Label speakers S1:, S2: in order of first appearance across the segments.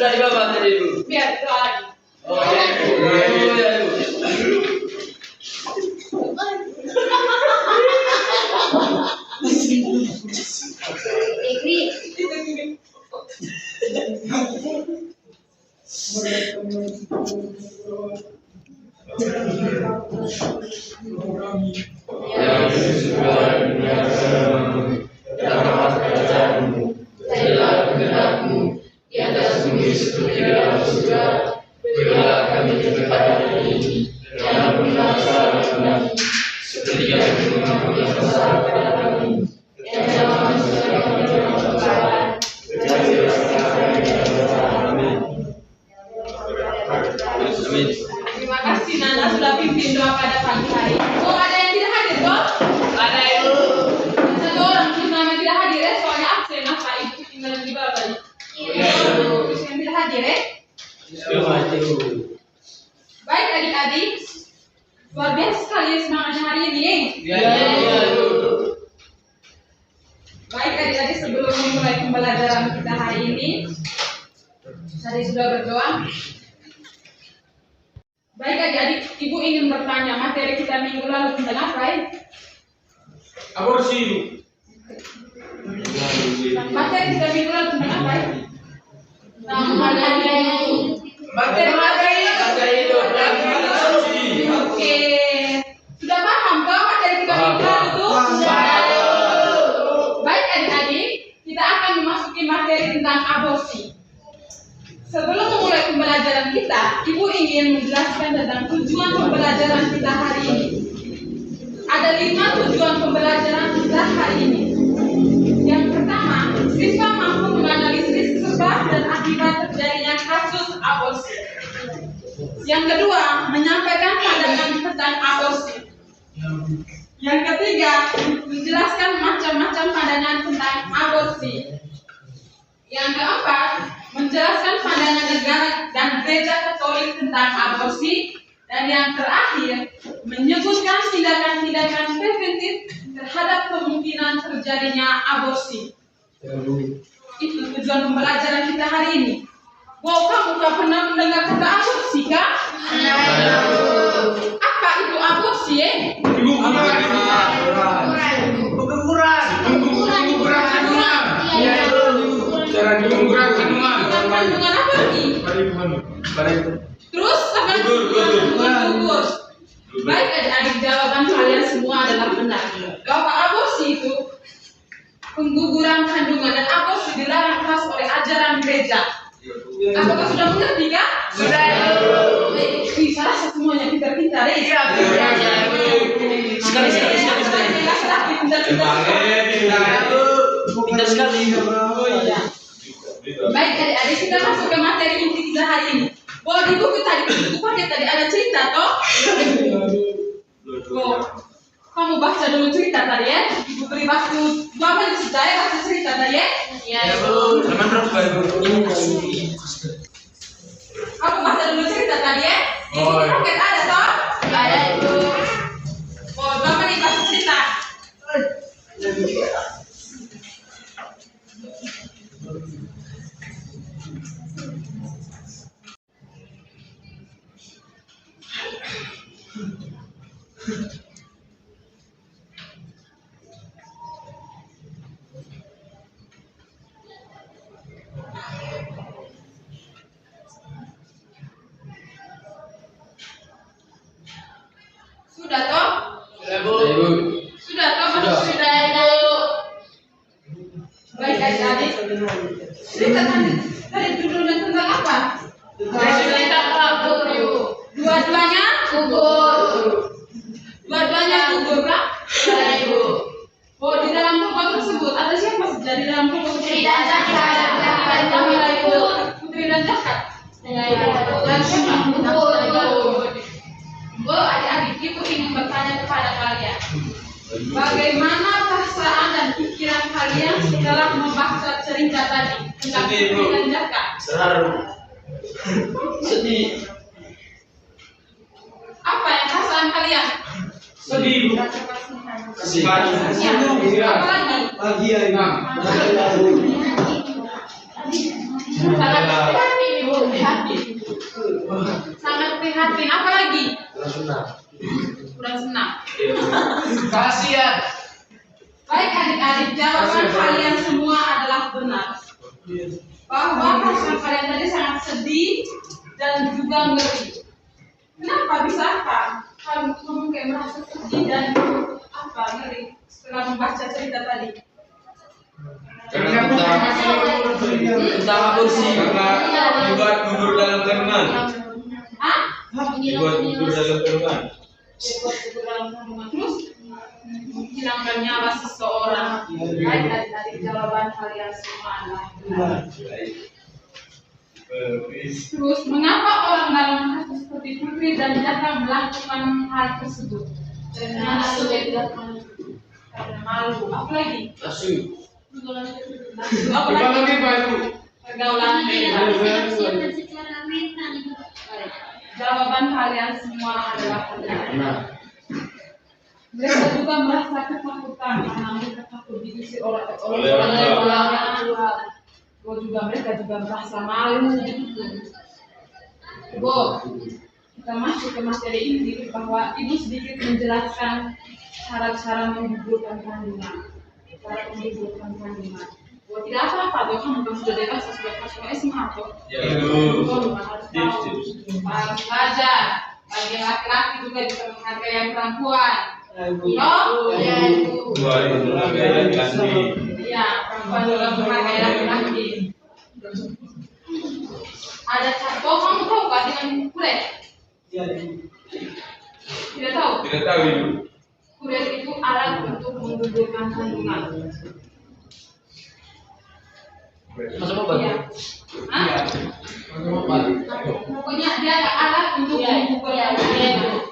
S1: sudah di bawah tadi Ibu.
S2: Biar itu lagi.
S1: Oh, ya. Ya, Ibu.
S2: Terima kasih Nana sudah pimpin doa pada pagi hari. Oh, ada yang tidak hadir, Bos?
S1: Ada Ibu.
S2: Satu orang nama tidak hadir ya, soalnya absen apa Ibu tinggal di bawah tadi. Terus yang tidak hadir ya? Baik adik-adik, luar biasa sekali semangatnya hari ini.
S1: Ya, Ibu.
S2: Baik adik-adik, sebelum memulai pembelajaran kita hari ini, tadi sudah berdoa. Baik adik-adik, Ibu ingin bertanya materi kita minggu lalu tentang apa ya?
S1: Aborsi.
S2: Materi kita minggu lalu tentang apa ya?
S1: Materi itu.
S2: Oke, sudah paham toh materi kita minggu lalu tuh? Baik adik-adik, kita akan memasuki materi tentang aborsi. Sebelum memulai pembelajaran kita, Ibu ingin menjelaskan tentang tujuan pembelajaran kita hari ini. Ada 5 tujuan pembelajaran kita hari ini. Yang pertama, siswa mampu menganalisis sebab dan akibat terjadinya kasus aborsi. Yang kedua, menyampaikan pandangan tentang aborsi. Yang ketiga, menjelaskan macam-macam pandangan tentang aborsi. Yang keempat, menjelaskan pandangan negara dan gereja Katolik tentang aborsi. Dan yang terakhir, menyebutkan tindakan-tindakan preventif terhadap kemungkinan terjadinya aborsi. Itu tujuan pembelajaran kita hari ini. Wow, kamu pernah mendengar kata aborsi kah? Apa itu aborsi ya? Kandungan apa lagi? Terus apa? Gugur. Baik adik-adik, jawaban kalian semua adalah benar. Bahwa aborsi itu pengguguran kandungan dan aborsi dilarang keras oleh ajaran gereja. Apakah sudah mengerti kan?
S1: Sudah.
S2: Salah semuanya pintar-pintar ya.
S1: Sekali. Pintar sekali.
S2: Oh iya. Baik adik-adik, kita masuk ke materi inti kita hari ini. Bahwa di buku paket tadi ada cerita toh? Oh, kamu baca dulu cerita tadi ya. Ibu beri waktu 2 menit saja ya baca cerita tadi ya.
S1: Ya, Bu. Teman berapa Ibu?
S2: Kamu baca dulu cerita tadi ya. Di buku
S1: Oh, iya.
S2: paket ada toh?
S3: Ada Ibu.
S2: Oh, 2 menit baca cerita. Sudah toh?
S1: Sudah, Bu.
S2: Sudah toh? Sudah Ibu. Baik adik-adik. Cerita tadi judulnya tentang apa?
S3: Cerita kabur Ibu.
S2: Dua-duanya
S3: Gugur.
S2: Dua-duanya gugur kan?
S3: Ada Ibu.
S2: Oh, di dalam kubur tersebut ada siapa saja di dalam kubur tersebut?
S3: Putri dan Zakat.
S2: Kamila Ibu. Putri dan Zakat. Dan semua gugur Ibu. Bu, adik-adik, Ibu ingin bertanya kepada kalian. Bagaimana perasaan dan pikiran kalian setelah membaca cerita tadi tentang
S1: Sedih, Bu.
S2: Putri dan Zakat?
S1: Terharu. Sedih.
S2: Apa yang perasaan kalian?
S1: Sedih, Bu.
S2: Ya, apa lagi?
S3: Sangat berhati
S2: prihatin. Sangat prihatin. Apalagi? Kurang senang.
S1: Kasihan.
S2: Baik adik-adik, jawaban kalian semua adalah benar. Bahwa pasangan kalian tadi sangat sedih dan juga ngeri. Kenapa bisa apa? Kamu kayak merasa sedih dan ngeri setelah membaca cerita tadi.
S1: Karena kita aborsi karena dibuat gugur dalam kandungan.
S2: Hah?
S1: Dibuat gugur dalam kandungan.
S2: Dibuat gugur dalam kandungan. Terus menghilangkan nyawa seseorang. Baik adik-adik, jawaban kalian semua adalah benar. Terus mengapa orang dalam kasus seperti Putri dan Jaka melakukan hal tersebut? Karena malu. Apalagi?
S1: Asu.
S2: Apalagi pergaulan bebas. Jawaban kalian semua adalah benar. Mereka juga merasa ketakutan karena mereka takut diusir oleh orang tua. Mereka juga merasa malu. Kita masuk ke materi ini bahwa ibu sedikit menjelaskan cara-cara menggugurkan kandungan. Tidak apa-apa, kamu sudah dewasa, sudah masuk SMA tuh.
S1: Ya itu.
S2: Harus tahu. Harus belajar. Bagi laki-laki juga bisa menghargai yang perempuan. Ya itu. Ya, perempuan juga menghargai laki-laki. Ada cara. Kamu tahu nggak dengan kuret? Tidak tahu.
S1: Tidak tahu ibu.
S2: Kuret itu alat untuk menggugurkan kandungan.
S1: Masuk apa?
S2: Iya. Hah? Pokoknya dia ada alat untuk menggugurkan kandungan.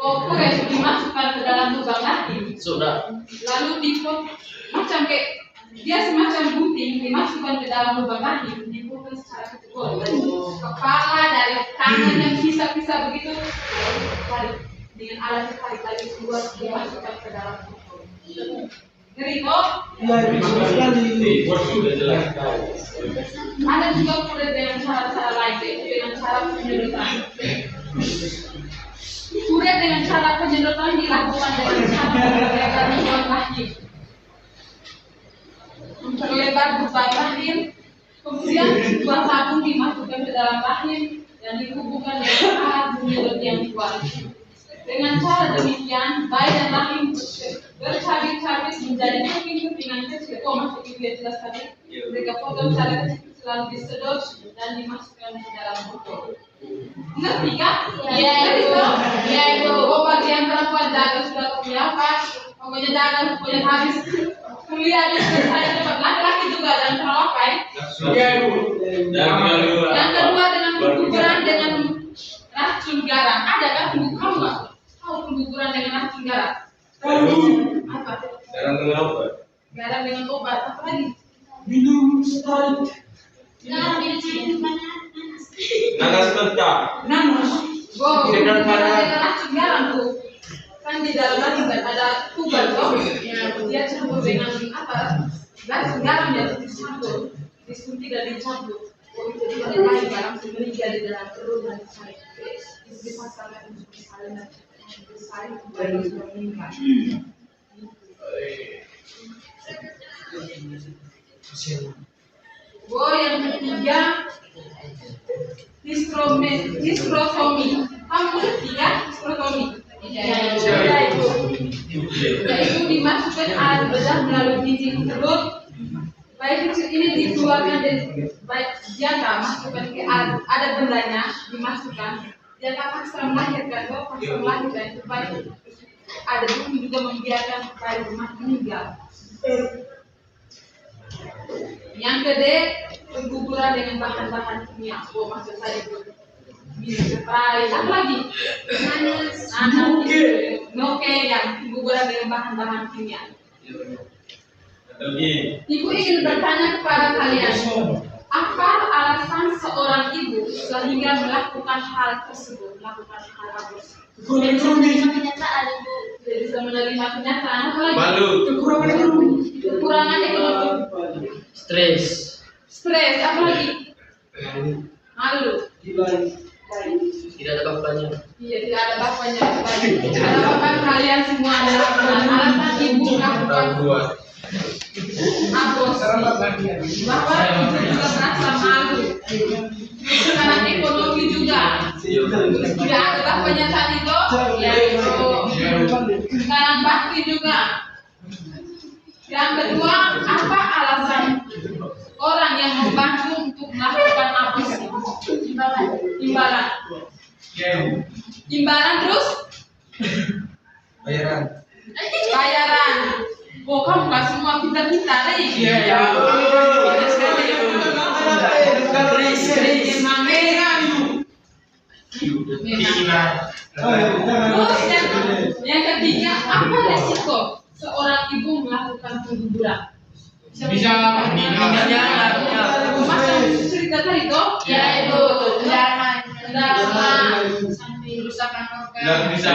S2: Kuret dimasukkan ke dalam lubang rahim.
S1: Sudah.
S2: Lalu dipot macam kayak dia semacam gunting dimasukkan ke dalam lubang rahim, dipotong secara kecil dari kepala, dari tangan yang pisah-pisah begitu, tarik dengan alat tarik lagi keluar dimasukkan ke dalam tubuh. Ngeri kok?
S1: Sudah jelas.
S2: Ada juga kulit dengan cara-cara lain, yaitu dengan cara penyedotan. Kulit dengan cara penyedotan dilakukan dengan cara menggunakan lubang rahim. Memperlebar lubang rahim, kemudian sebuah tabung dimasukkan ke dalam rahim dan dihubungkan dengan alat penyedot yang kuat. Dengan cara demikian, bayi dan rahim bercabik-cabik menjadi keping-kepingan kecil. Masuk itu ya jelas tadi. Mereka potong secara kecil selalu disedot dan dimasukkan ke dalam botol. Ngerti kan?
S3: Iya itu.
S2: Iya itu. Bagi yang perempuan jaga sudah kuliah apa? Pokoknya jaga, pokoknya habis kuliah di selesai cepat. Laki-laki juga dan terlakai.
S1: Iya ibu.
S2: Yang kedua dengan pengguguran dengan racun garam. Ada kan kamu nggak? Tahu pengguguran dengan racun garam? Apa?
S1: Garam dengan obat.
S2: Garam dengan obat. Apa lagi?
S1: Minum sekali. Nanas mentah.
S2: Dengan racun garam tuh. Kan di dalam ada tuban toh. Dia campur dengan apa? Racun garam yang dicampur, disuntik dan dicampur. Itu dibalik garam sehingga di dalam perut dan saraf. Itu bisa sangat misalnya besar kembali sudah meninggal. Yang ketiga distrotomi. Kamu ngerti kan distrotomi? Yaitu dimasukkan alat bedah melalui biji tersebut. Bayi kecil ini dikeluarkan dari bayi jaka, masukkan ke alat, ada bendanya dimasukkan. Jaka paksa melahirkan, paksa melahirkan itu bayi. Ada juga membiarkan bayi meninggal. Yang kedua, pengguguran dengan bahan-bahan kimia. Maksud saya itu minum spray, apa lagi? Noke yang pengguguran dengan bahan-bahan kimia. Ibu ingin bertanya kepada kalian, apa alasan seorang ibu sehingga melakukan hal tersebut, melakukan hal aborsi?
S3: Kenyataan ibu.
S2: Tidak bisa menerima kenyataan. Apa lagi?
S1: Malu.
S2: Kekurangan ekonomi.
S1: Stres.
S2: Stres, apa lagi? Malu.
S4: Tidak ada bapaknya.
S2: Iya, tidak ada bapaknya. Baik. Ada bapak kalian semua adalah benar. Alasan ibu melakukan abos. Bahwa ibu juga merasa malu. Karena ekonomi juga. Tidak ada bapaknya tadi toh. Ya itu. Sekarang bakti juga. Yang kedua, apa alasan orang yang membantu untuk melakukan abos? Imbalan. Imbalan terus? Bayaran. Oh, kamu gak semua pintar-pintar deh.
S1: Iya, ya.
S2: Memang terus yang ketiga, apa resiko seorang ibu melakukan pengguguran?
S1: Bisa meninggalnya.
S2: Macam cerita tadi toh?
S3: Ya itu
S2: kendaraan,
S3: kerusakan organ.
S1: Nggak bisa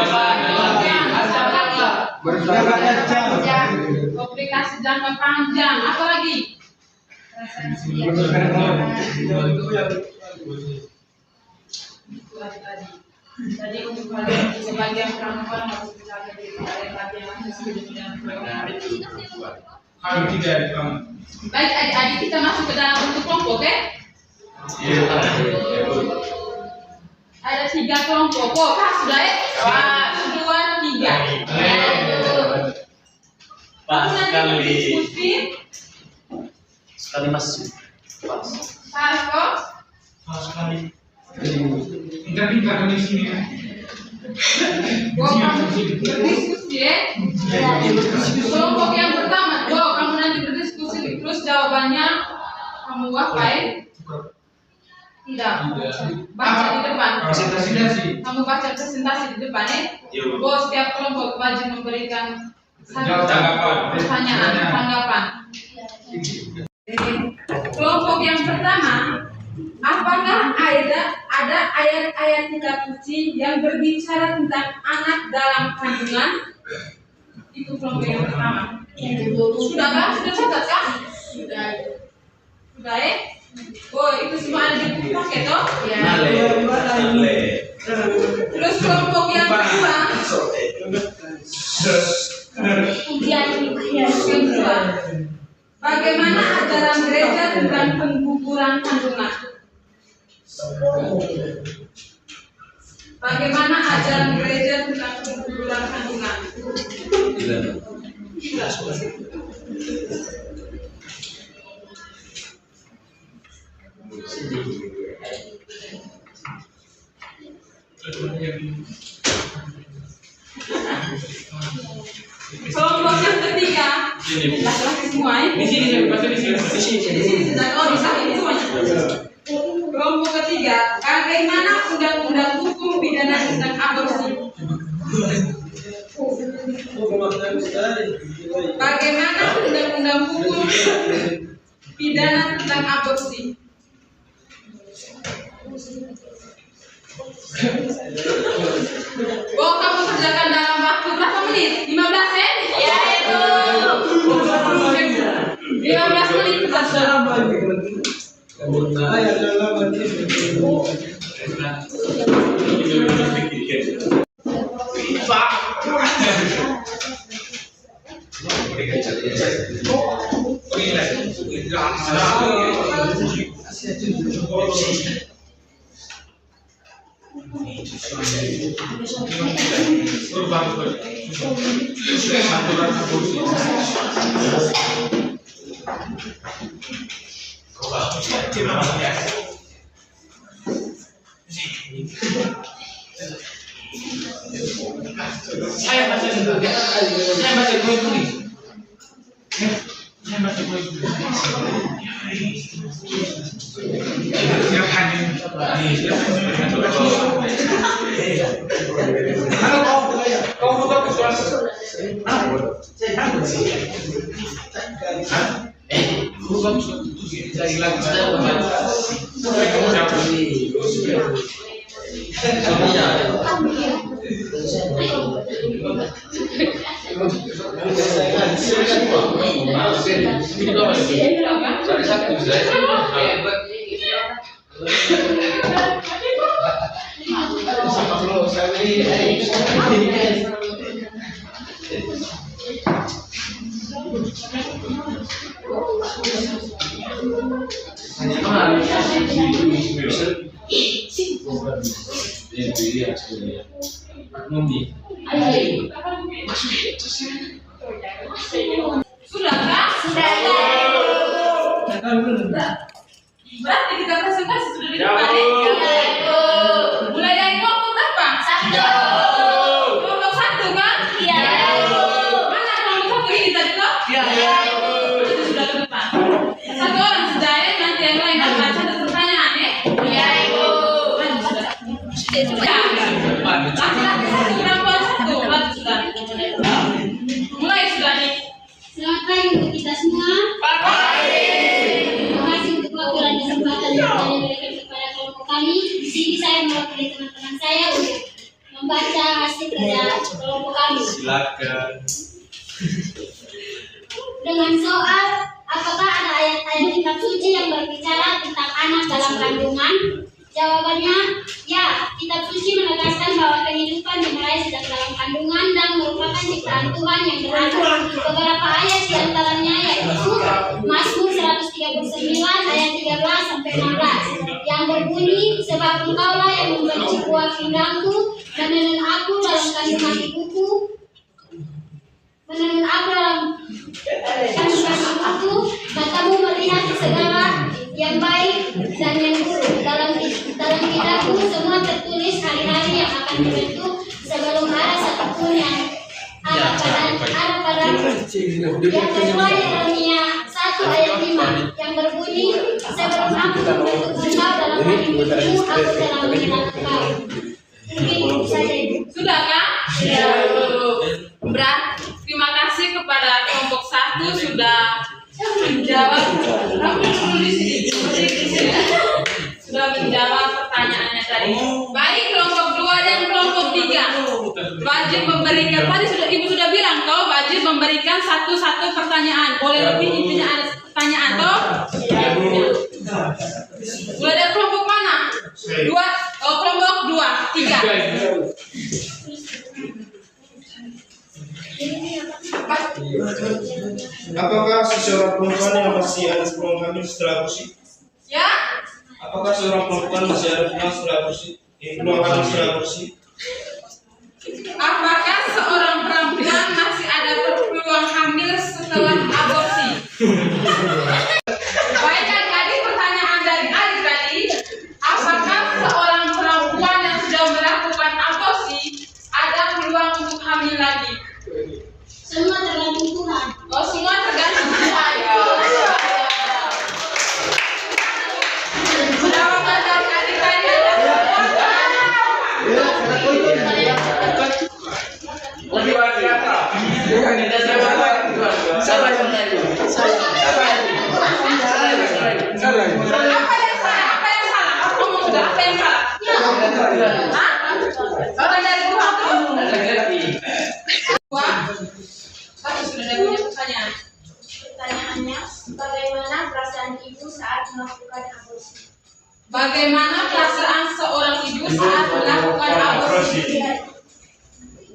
S2: komplikasi jangka panjang, apa lagi? Tadi untuk kalian sebagian perempuan harus bisa lagi
S1: Kalau tidak,
S2: baik adik-adik kita masuk ke dalam bentuk kelompok, oke? Ada 3 kelompok. Oh, sudah ya? 1, 2, 3.
S4: Pas
S2: Nanti
S4: sekali.
S2: diskusi.
S4: Sekali masuk. Pas.
S2: Pas kok?
S1: pintar-pintar di sini.
S2: Kamu berdiskusi ya? Kelompok yang pertama, kamu nanti berdiskusi terus jawabannya kamu ngapain? Tidak. Baca di depan.
S1: Presentasi.
S2: Kamu baca presentasi di depan ya? Setiap kelompok wajib memberikan satu pertanyaan, tanggapan. Kelompok yang pertama, apakah ada ayat-ayat kitab suci yang berbicara tentang anak dalam kandungan? Itu kelompok yang pertama. Sudahkah? Sudah catat kah? Sudah ya? Oh, itu semua ada di buku paket toh? Ya. Terus kelompok yang kedua, bagaimana ajaran gereja tentang pengguguran kandungan? Bagaimana ajaran gereja tentang pengguguran kandungan? Kelompok yang ketiga, laki-laki semua ya? Di sini. Oh, di sini semuanya. Kelompok ketiga, bagaimana undang-undang hukum pidana tentang aborsi? Bagaimana undang-undang hukum pidana tentang aborsi? Kamu kerjakan dalam waktu berapa menit? 15 ya?
S3: Ya itu.
S2: 15 menit kerjakan.
S1: Saya baca dulu. Saya baca dulu. Saya baca dulu. Kau buka kesuasa.
S2: Sudah kah?
S3: Sudah.
S2: Berarti kita presentasi sudah di depan ya? Mulai dari kelompok berapa? Kelompok 1 kan? Mana kelompok 1 ini tadi toh? Itu sudah ke depan. Satu orang sudah ya, nanti yang lain akan catat pertanyaan ya? Maju sudah. Laki-laki 1, perempuan 1. Maju sudah. Mulai sudah nih.
S3: Selamat pagi untuk kita semua. Terima kasih untuk waktu dan kesempatan yang telah diberikan kepada kelompok kami. Di sini saya mewakili teman-teman saya untuk membaca hasil kerja kelompok kami.
S5: Silakan.
S3: Dengan soal, apakah ada ayat-ayat kitab suci yang berbicara tentang anak dalam kandungan? Jawabannya, ya. Kitab suci menegaskan bahwa kehidupan dimulai sejak dalam kandungan dan merupakan ciptaan Tuhan yang beragam. Beberapa ayat diantaranya yaitu Mazmur 139 ayat 13 sampai 16 yang berbunyi, sebab engkaulah yang membenci buah pinggangku, menenun aku dalam kandungan ibuku, menenun aku dalam kandungan ibuku, matamu melihat segala yang baik dan yang buruk. Dalam kitabku semua tertulis hari-hari yang akan dibentuk sebelum ada satupun yang ada padamu. Yang kedua Yeremia 1 ayat 5 yang berbunyi, sebelum aku membentuk engkau dalam kandunganmu, aku telah mengenal engkau. Mungkin itu saja Ibu.
S2: Sudah kan? Terima kasih kepada kelompok 1 sudah menjawab. Sudah menjawab pertanyaannya tadi. Baik, kelompok 2 dan kelompok 3 wajib memberikan, tadi Ibu sudah bilang toh, wajib memberikan satu-satu pertanyaan. Boleh lebih, intinya ada pertanyaan toh? Mulai dari kelompok mana? 2, kelompok 2, 3.
S5: Apakah seseorang perempuan yang masih ada sebelum hamil setelah aborsi?
S2: Ya?
S5: Apakah seorang perempuan masih ada peluang setelah aborsi? Peluang hamil setelah aborsi?
S2: Apakah seorang perempuan masih ada peluang hamil setelah aborsi? Baik adik-adik, pertanyaan dari adik tadi, apakah seorang perempuan yang sudah melakukan aborsi ada peluang untuk hamil lagi?
S3: Semua tergantung Tuhan.
S2: Oh, semua tergantung Tuhan. Jawaban dari adik tadi ada Apa yang salah? Aku ngomong sudah, apa yang salah? Hah? Orang dari Tuhan tuh? Wah, aku sudah ada punya pertanyaan.
S3: Pertanyaannya, bagaimana perasaan ibu saat melakukan aborsi?
S2: Bagaimana perasaan seorang ibu saat melakukan aborsi?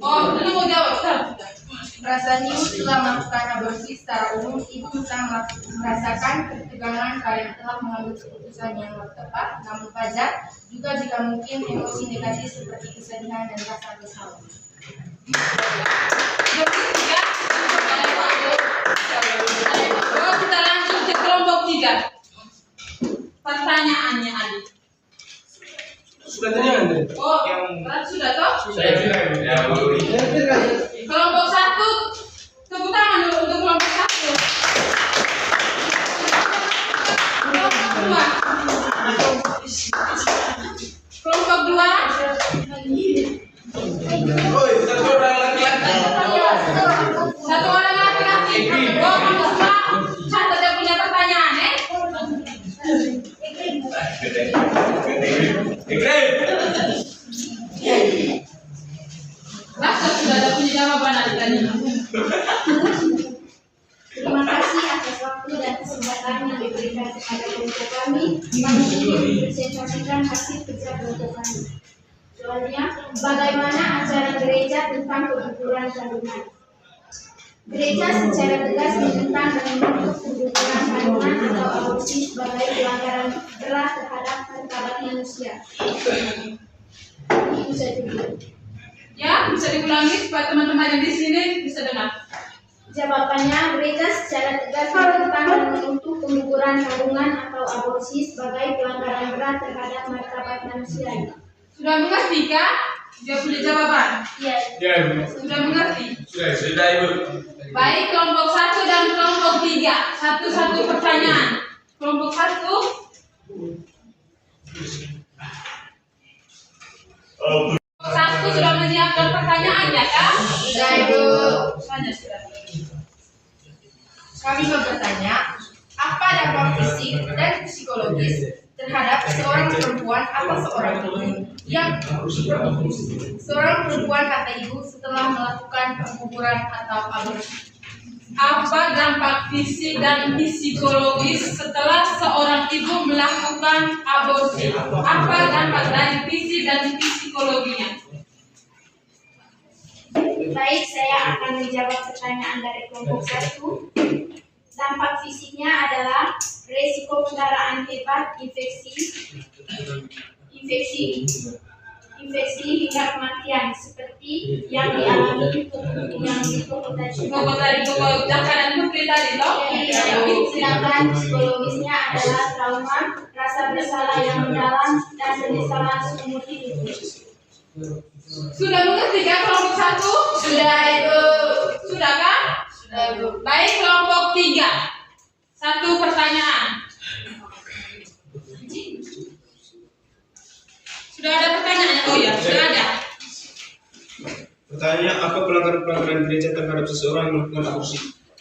S2: Oh, ini mau jawab, sudah.
S6: Perasaan ibu setelah melakukan aborsi secara umum, ibu bisa merasakan ketegangan karena telah mengambil keputusan yang tepat, namun wajar juga jika mungkin emosi negatif seperti kesedihan dan rasa bersalah.
S2: Oh, kita lanjut ke kelompok 3. Pertanyaannya adik.
S5: Sudah tanya Anda?
S2: Oh, berarti sudah toh?
S5: Saya bilang.
S2: Kelompok 1, tepuk tangan dulu untuk kelompok 1. Kelompok 2. Satu orang laki-laki. Oh, kamu semua catat yang punya pertanyaan, Rasa sudah ada punya jawaban tadi.
S3: Terima kasih atas waktu dan kesempatan yang diberikan. berikan kepada kelompok kami, kami ingin mempresentasikan hasil kerja kelompok kami. Soalnya, bagaimana acara gereja tentang pengguguran kandungan? Gereja secara tegas menentang dan menuntut pengguguran kandungan atau aborsi sebagai pelanggaran berat terhadap martabat manusia. Itu saja dulu.
S2: Ya, bisa diulangi supaya teman-teman yang di sini bisa dengar.
S3: Jawabannya, gereja secara tegas menentang dan menuntut pengguguran kandungan atau aborsi sebagai pelanggaran berat terhadap martabat manusia.
S2: Sudah mengerti kah? Dia punya jawaban.
S3: Ya,
S5: Ya, Ibu.
S2: Sudah mengerti?
S5: Sudah, Ibu.
S2: Baik, kelompok 1 dan kelompok 3. Satu-satu pertanyaan. Kelompok 1. Kelompok 1 sudah menyiapkan pertanyaannya kah?
S6: Sudah, Ibu.
S2: Tanya sudah.
S6: Kami mau bertanya, apa dampak fisik dan psikologis terhadap seorang perempuan atau seorang ibu yang seorang perempuan kata ibu setelah melakukan pengguguran atau aborsi?
S2: Apa dampak fisik dan psikologis setelah seorang ibu melakukan aborsi? Apa dampak dari fisik dan psikologinya?
S3: baik, saya akan menjawab pertanyaan dari kelompok 1. Dampak fisiknya adalah resiko pendarahan hebat, infeksi hingga kematian seperti yang dialami yang itu tadi.
S2: Jangan putri tadi toh.
S3: Sedangkan psikologisnya adalah trauma, rasa bersalah yang mendalam, dan penyesalan seumur hidup.
S2: Sudah mengerti kan kelompok 1?
S6: Sudah, Ibu.
S2: Sudah kan?
S6: Sudah, Ibu.
S2: Baik, kelompok 3. Satu pertanyaan. Sudah ada pertanyaannya? Oh ya, sudah ada.
S5: Pertanyaan, apa pelanggaran gereja terhadap seseorang yang melakukan aborsi?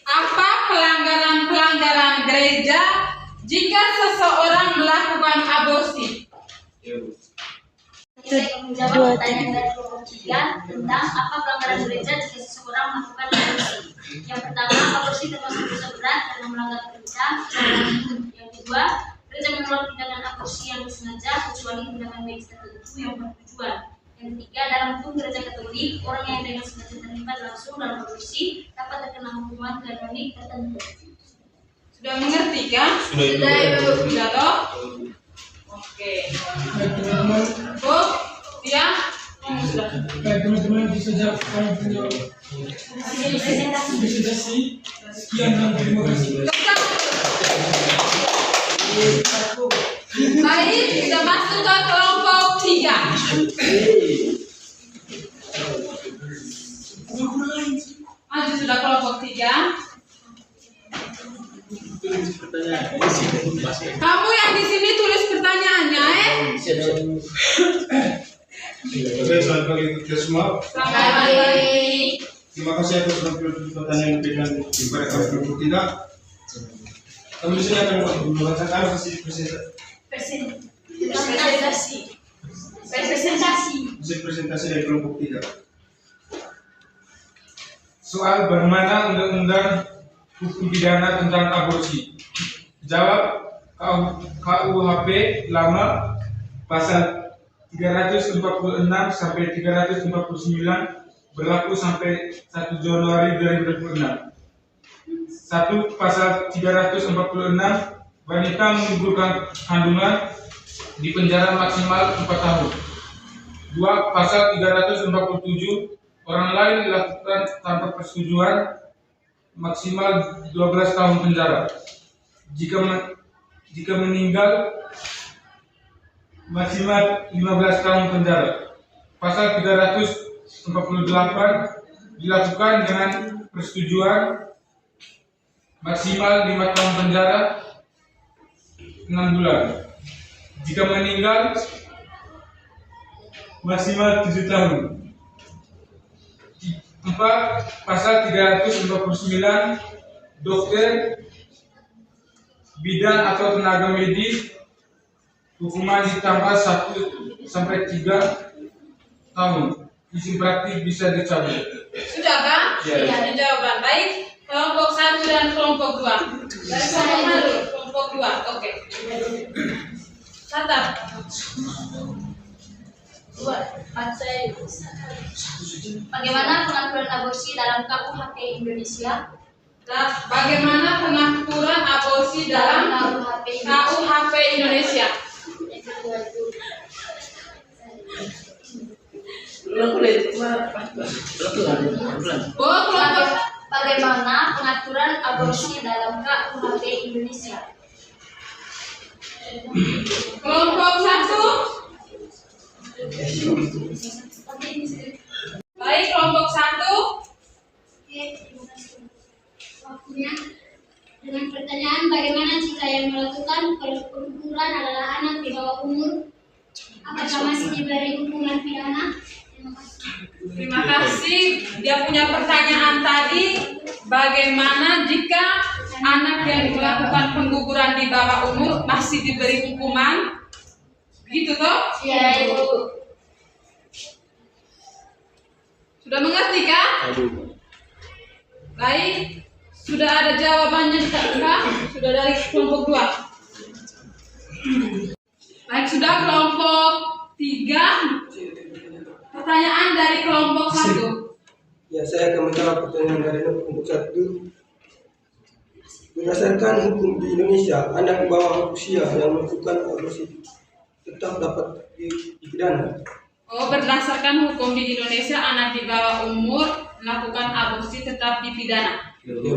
S2: Apa pelanggaran gereja jika seseorang melakukan aborsi?
S5: Ya, Bu.
S3: Saya akan menjawab pertanyaan dari kelompok 3 tentang apa pelanggaran gereja jika seseorang melakukan aborsi. Yang pertama, aborsi termasuk dosa berat karena melanggar gereja. Yang kedua, gereja menolak tindakan aborsi yang disengaja kecuali tindakan medis tertentu yang bertujuan. Yang ketiga, dalam hukum gereja Katolik, orang yang dengan sengaja terlibat langsung dalam aborsi dapat terkena hukuman kanonik tertentu.
S2: Sudah mengerti kan?
S6: Sudah, Ibu.
S2: Sudah toh? Oke. Bu, dia sudah.
S7: Baik teman-teman, bisa jawab kami punya
S3: Presentasi.
S7: presentasi. Sekian dan terima kasih.
S2: Baik, kita masuk ke kelompok 3. Maju sudah kelompok 3. Kamu yang di sini tulis pertanyaannya,
S5: Oke, selamat pagi kita semua.
S2: Selamat pagi.
S5: Terima kasih atas pertanyaan yang diberikan kepada kami kelompok 3. Kami di sini akan membacakan hasil presentasi dari kelompok 3.
S7: Soal bagaimana undang-undang hukum pidana tentang aborsi. Jawab, KUHP lama pasal 346 sampai 349 berlaku sampai 1 Januari 2026. 1. Pasal 346, wanita menggugurkan kandungan dipenjara maksimal 4 tahun. 2. Pasal 347, orang lain dilakukan tanpa persetujuan maksimal 12 tahun penjara. Jika meninggal maksimal 15 tahun penjara. Pasal 348 dilakukan dengan persetujuan maksimal 5 tahun penjara 6 bulan. Jika meninggal maksimal 7 tahun. 4. Pasal 349, dokter, bidan atau tenaga medis, hukuman ditambah 1 sampai 3 tahun. Izin praktik bisa dicabut.
S2: Sudah kan?
S7: Ya.
S2: Jawaban baik. Kelompok 1 dan kelompok 2. Dari kelompok mana? Kelompok 2. Oke. Catat.
S3: Bagaimana pengaturan aborsi dalam KUHP Indonesia?
S2: Nah, bagaimana pengaturan aborsi dalam KUHP Indonesia?
S3: Bagaimana pengaturan aborsi dalam KUHP Indonesia?
S2: Kelompok 1. Baik, kelompok 1.
S3: Waktunya dengan pertanyaan bagaimana jika yang melakukan perguguran adalah anak di bawah umur? Apakah masih diberi hukuman pidana?
S2: Terima kasih. Dia punya pertanyaan tadi, bagaimana jika anak yang melakukan pengguguran di bawah umur masih diberi hukuman? Gitu toh?
S3: Ya, Ibu.
S2: Sudah mengerti kah? Baik. Sudah ada jawabannya kah? Sudah dari kelompok 2. Baik, sudah kelompok 3. Pertanyaan dari kelompok 1.
S8: Ya, saya akan menjawab pertanyaan dari kelompok 1. Berdasarkan hukum di Indonesia, anak di bawah usia yang melakukan aborsi tetap dapat dipidana.
S2: Oh, berdasarkan hukum di Indonesia, anak di bawah umur melakukan aborsi tetap dipidana.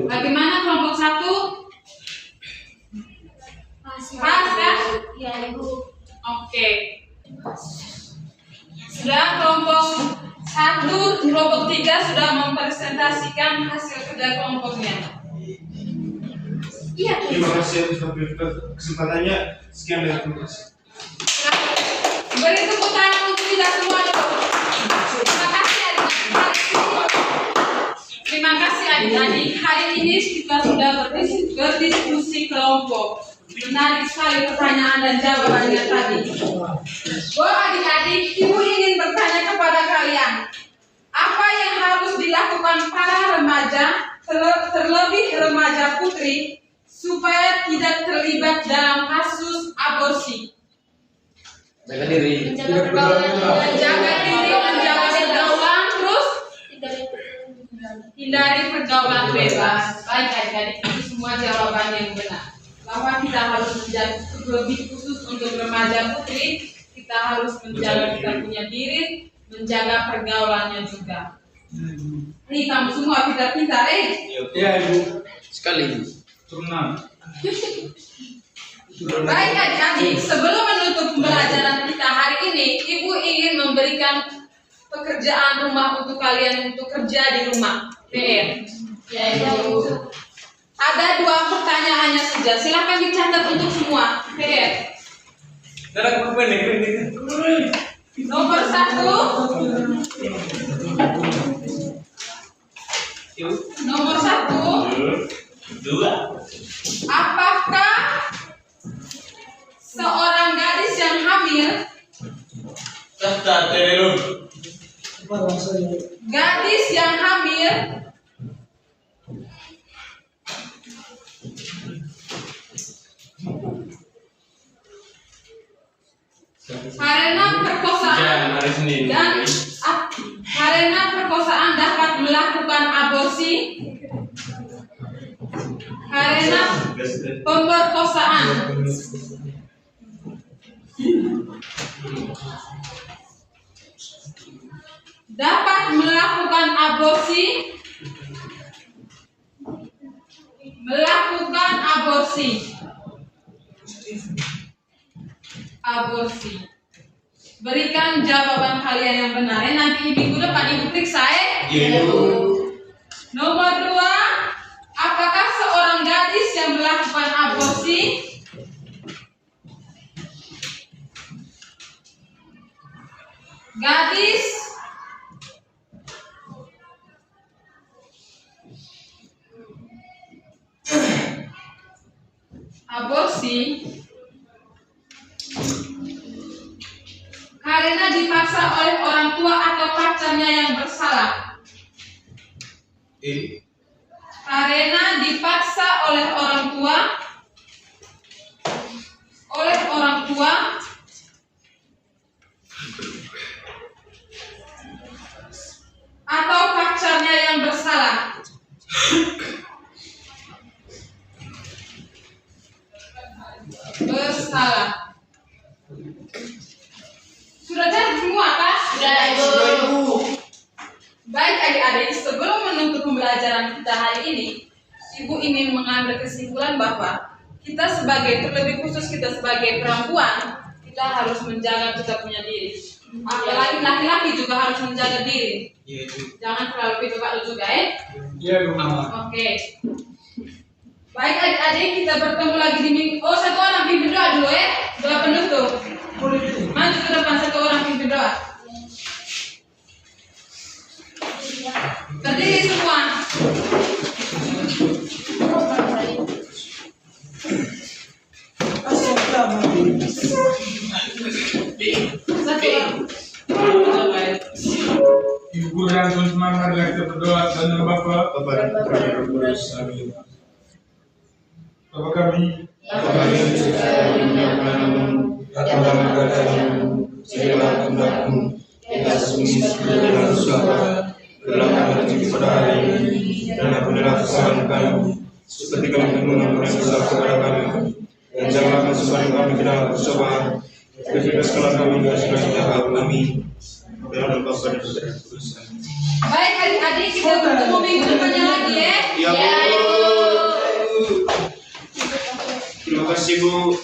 S2: Bagaimana kelompok 1? Pas kan?
S3: Ya, Ibu.
S2: Oke. Sudah kelompok 1, kelompok 3 sudah mempresentasikan hasil kerja kelompoknya.
S3: Iya,
S5: Terima kasih atas kesempatannya. Sekian dari terima kasih.
S2: Beri tepuk tangan untuk kita semua dulu. Terima kasih adik-adik. Terima kasih adik-adik. Hari ini kita sudah berdiskusi kelompok. Menarik sekali pertanyaan dan jawabannya tadi. Adik-adik, Ibu ingin bertanya kepada kalian, apa yang harus dilakukan para remaja, terlebih remaja putri, supaya tidak terlibat dalam kasus aborsi?
S4: Jaga diri.
S2: Menjaga diri, menjaga pergaulan, terus hindari pergaulan bebas. Baik adik-adik, itu semua jawaban yang benar. Bahwa kita harus menjaga, lebih khusus untuk remaja putri, kita harus menjaga kita punya diri, menjaga pergaulannya juga. Nih kamu semua pintar-pintar,
S5: Ya, Ibu.
S4: Sekali.
S5: Turun.
S2: Baik adik-adik, sebelum menutup pembelajaran kita hari ini, Ibu ingin memberikan pekerjaan rumah untuk kalian untuk kerja di rumah. PR. Ya, Ibu. Ada 2 pertanyaannya saja. Silakan dicatat untuk semua. PR. Nomor 1. Nomor 1. Apakah seorang gadis yang hamil, gadis yang hamil karena perkosaan dan karena perkosaan dapat melakukan aborsi, karena pemerkosaan dapat melakukan aborsi, Berikan jawaban kalian yang benar. Nanti minggu depan Ibu periksa Nomor 2, apakah seorang gadis yang melakukan aborsi karena dipaksa oleh orang tua atau pacarnya yang bersalah? Karena dipaksa oleh orang tua orang tua atau pacarnya yang bersalah. Bersalah. Sudah jelas semua kah?
S3: Sudah, Ibu.
S2: Baik adik-adik, sebelum menutup pembelajaran kita hari ini, Ibu ingin mengambil kesimpulan bahwa kita sebagai, terlebih khusus kita sebagai perempuan, kita harus menjaga kita punya diri. Apalagi laki-laki juga harus menjaga diri. Jangan terlalu pikir juga ya.
S7: Iya, Mama.
S2: Oke. Baik adik-adik, kita bertemu lagi di minggu. Oh, satu orang pimpin doa dulu ya. Doa penutup. Maju ke depan, satu orang pimpin doa. Berdiri semua. Satu orang.
S7: Ibu guru dan teman-teman, marilah kita berdoa dan nama Bapa.
S5: Bapa dan Putra dan Roh Kudus. Amin.
S7: Bapa kami,
S8: Dalam keadaanmu, jadilah kehendakmu, di atas bumi seperti di dalam surga. Berilah kami rezeki pada hari ini, dan ampunilah kesalahan kami, seperti kami mengampuni dosa kepada kami. Dan janganlah masukkan kami ke dalam percobaan, tapi bebaskanlah kami dari segala jahat. Amin. Dalam nama Bapa dan Putra dan Roh Kudus. Amin.
S2: Baik adik-adik, kita bertemu minggu depannya lagi ya.
S5: Ya, Bu. Terima kasih, Bu.